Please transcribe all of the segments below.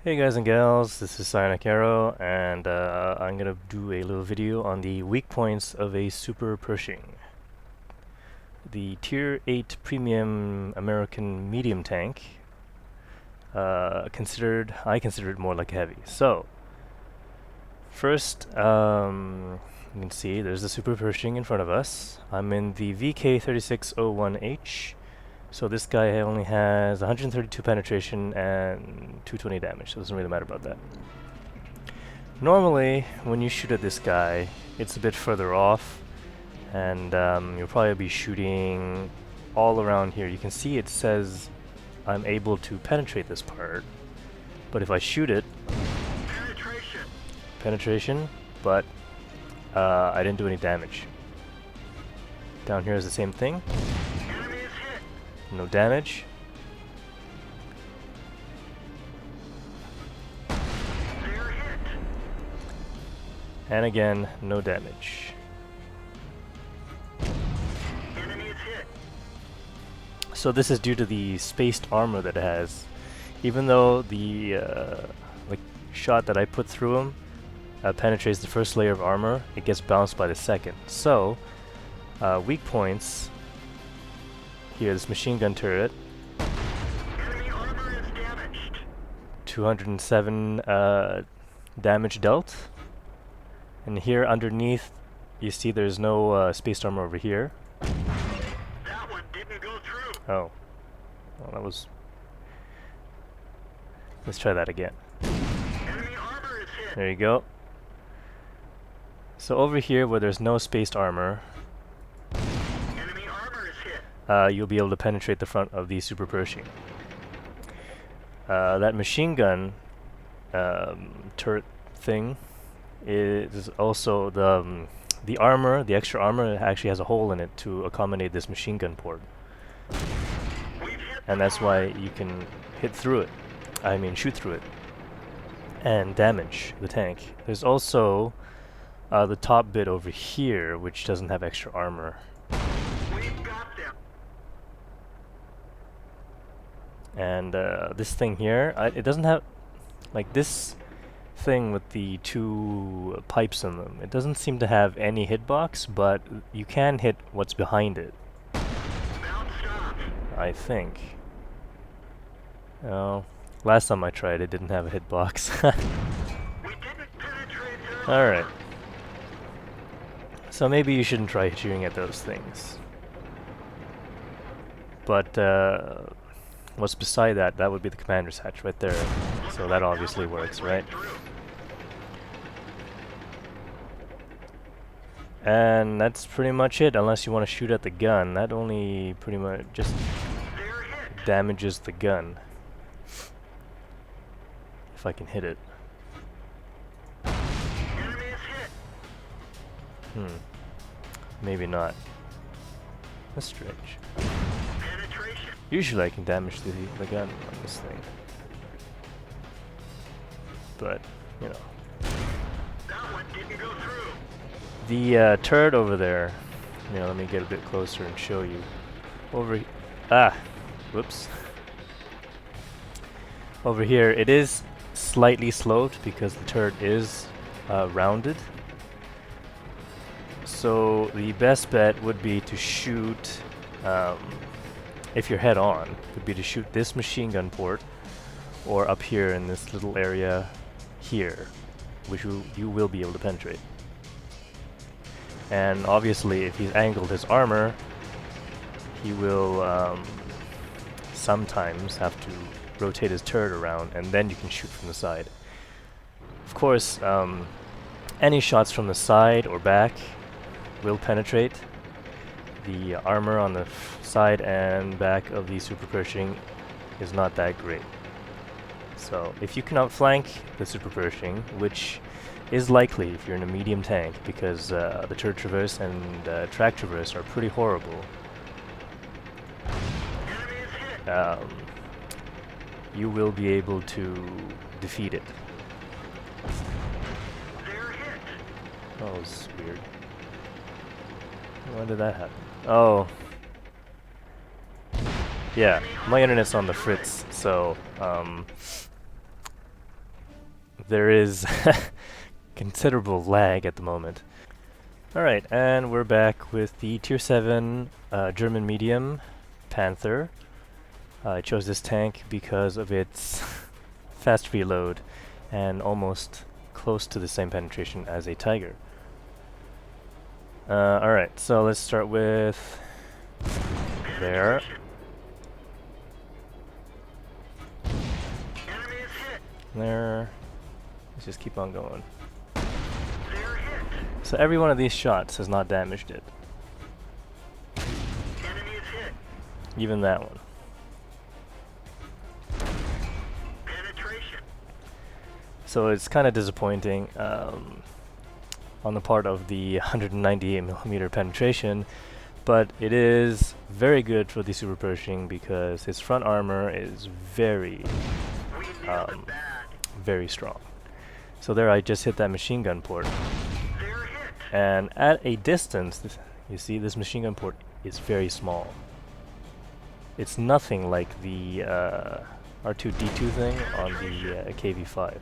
Hey guys and gals, this is Psionic Arrow, and I'm gonna do a little video on the weak points of a Super Pershing. The Tier 8 Premium American Medium Tank, I consider it more like a heavy. So, first, you can see there's the Super Pershing in front of us. I'm in the VK3601H. So this guy only has 132 penetration and 220 damage, so it doesn't really matter about that. Normally, when you shoot at this guy, it's a bit further off, and you'll probably be shooting all around here. You can see it says I'm able to penetrate this part, but if I shoot it, penetration, but I didn't do any damage. Down here is the same thing. No damage. And again, no damage. So this is due to the spaced armor that it has. Even though the shot that I put through him penetrates the first layer of armor, it gets bounced by the second. So, weak points. Here, this machine gun turret. Enemy armor is damaged. 207 damage dealt. And here underneath, you see there's no spaced armor over here. That one didn't go through. Oh. Well, that was... Let's try that again. Enemy armor is hit. There you go. So over here where there's no spaced armor, Enemy armor is hit. you'll be able to penetrate the front of the Super Pershing. That machine gun turret thing is also the armor, the extra armor actually has a hole in it to accommodate this machine gun port. And that's why you can hit through it. I mean shoot through it. And damage the tank. There's also the top bit over here which doesn't have extra armor. We've got them. And this thing here, it doesn't have, like this thing with the two pipes in them, it doesn't seem to have any hitbox, but you can hit what's behind it, Bounced off. I think. Oh, last time I tried it didn't have a hitbox. We didn't penetrate them. Alright. So maybe you shouldn't try shooting at those things. But what's beside that, that would be the commander's hatch right there. So that obviously works, right? And that's pretty much it, unless you want to shoot at the gun. That only pretty much just They're hit. damages the gun. If I can hit it. Enemy is hit. Maybe not. That's strange. Penetration. Usually I can damage the gun on this thing. But, you know. That one didn't go through. The turret over there, let me get a bit closer and show you. Whoops. Over here, it is slightly sloped because the turret is rounded. So the best bet would be to shoot, if you're head on, would be to shoot this machine gun port, or up here in this little area here, which you will be able to penetrate. And obviously, if he's angled his armor, he will sometimes have to rotate his turret around, and then you can shoot from the side. Of course, any shots from the side or back will penetrate. The armor on the side and back of the Super Pershing is not that great. So, if you can outflank the Super Pershing, which is likely if you're in a medium tank, because the turret traverse and track traverse are pretty horrible. You will be able to defeat it. They're hit. Oh, it's weird. Why did that happen? Oh. Yeah, my internet's on the fritz, so there is considerable lag at the moment. Alright, and we're back with the Tier 7 German medium Panther. I chose this tank because of its fast reload and almost close to the same penetration as a Tiger. Alright, so let's start with there. There. Let's just keep on going. So every one of these shots has not damaged it. Even that one. So it's kind of disappointing on the part of the 198mm penetration, but it is very good for the SuperPershing because his front armor is very strong. So there I just hit that machine gun port. And at a distance, you see this machine gun port is very small. It's nothing like the R2-D2 thing on the KV-5.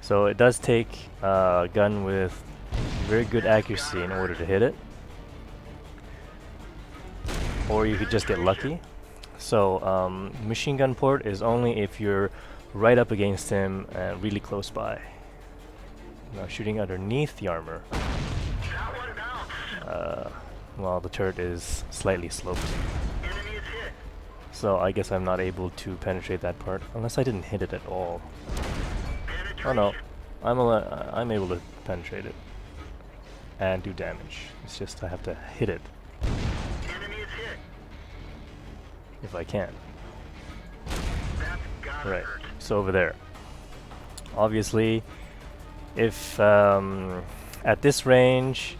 So it does take a gun with very good accuracy in order to hit it. Or you could just get lucky. So machine gun port is only if you're right up against him and really close by. Now shooting underneath the armor. Well, the turret is slightly sloped. So I guess I'm not able to penetrate that part unless I didn't hit it at all. Oh no, I'm able to penetrate it and do damage. It's just I have to hit it if I can. Right, so over there. Obviously, if at this range,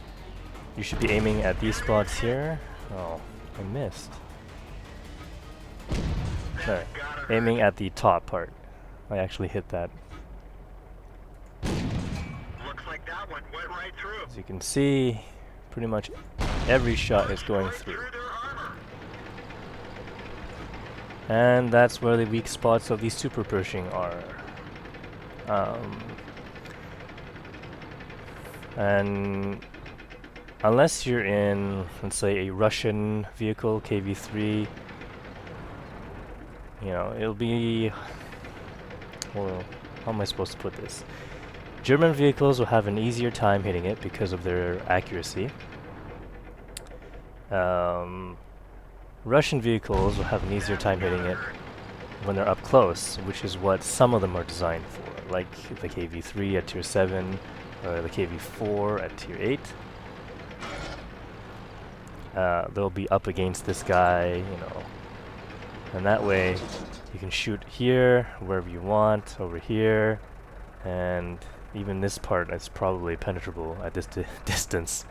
you should be aiming at these spots here. Oh, I missed. Sorry, aiming at the top part. I actually hit that. Looks like that one went right through. As you can see, pretty much every shot is going through. And that's where the weak spots of the SuperPershing are. And unless you're in, let's say, a Russian vehicle, KV-3, you know, it'll be, well, how am I supposed to put this? German vehicles will have an easier time hitting it because of their accuracy. Russian vehicles will have an easier time hitting it when they're up close, which is what some of them are designed for, like the KV-3 at Tier 7, or the KV-4 at Tier 8. They'll be up against this guy, you know, and that way you can shoot here, wherever you want, over here, and even this part is probably penetrable at this distance.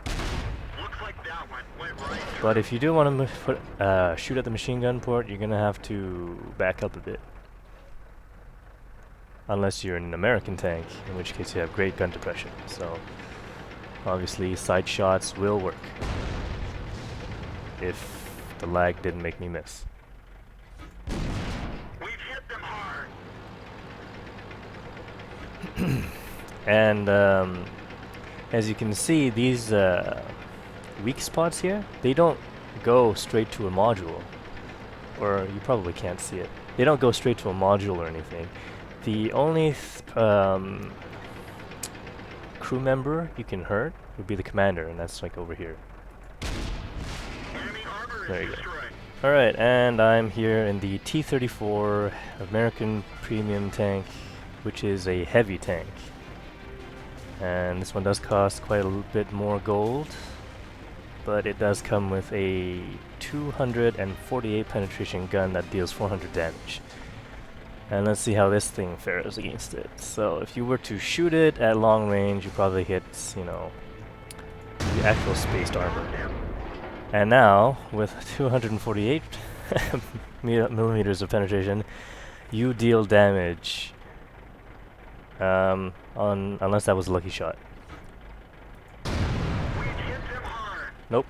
But if you do want to shoot at the machine gun port, you're going to have to back up a bit. Unless you're in an American tank, in which case you have great gun depression. So obviously side shots will work. If the lag didn't make me miss. We've hit them hard. And as you can see, these weak spots here, they don't go straight to a module, or you probably can't see it. They don't go straight to a module or anything. The only crew member you can hurt would be the commander, and that's like over here. There you go. Alright, and I'm here in the T-34 American Premium tank, which is a heavy tank. And this one does cost quite a little bit more gold, but it does come with a 248 penetration gun that deals 400 damage. And let's see how this thing fares against it. So if you were to shoot it at long range, you probably hit, you know, the actual spaced armor. And now, with 248 millimeters of penetration, you deal damage unless that was a lucky shot. Nope.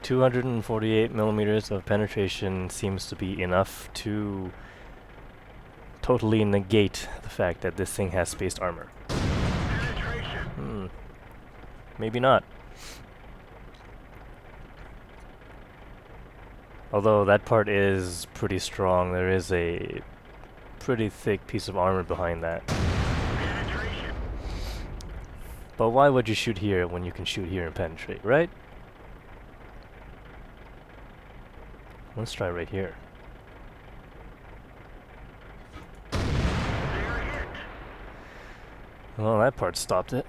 248 millimeters of penetration seems to be enough to totally negate the fact that this thing has spaced armor. Maybe not. Although that part is pretty strong, there is a pretty thick piece of armor behind that. But why would you shoot here when you can shoot here and penetrate, right? Let's try right here. Well, that part stopped it.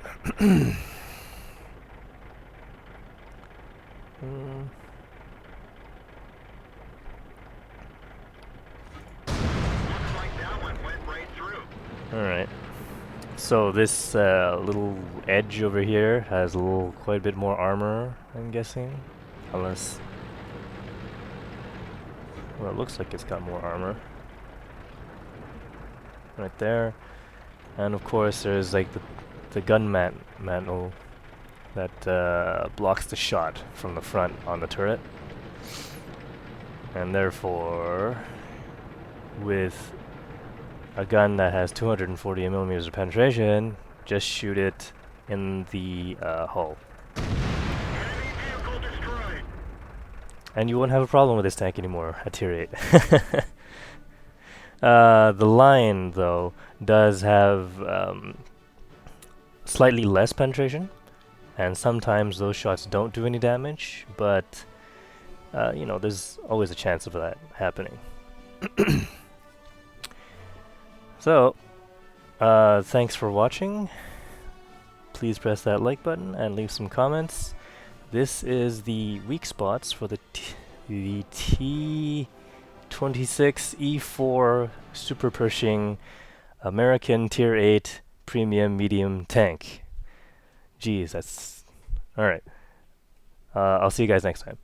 Alright. So this little edge over here has quite a bit more armor, I'm guessing. Unless... well, it looks like it's got more armor. Right there. And of course there's like the gun mantle that blocks the shot from the front on the turret. And therefore, with a gun that has 240 millimeters of penetration, just shoot it in the hull. And you won't have a problem with this tank anymore at tier 8. The line, though, does have slightly less penetration, and sometimes those shots don't do any damage, but you know, there's always a chance of that happening. So, thanks for watching. Please press that like button and leave some comments. This is the weak spots for the T26E4 SuperPershing American Tier 8 Premium Medium Tank. Jeez, that's... alright. I'll see you guys next time.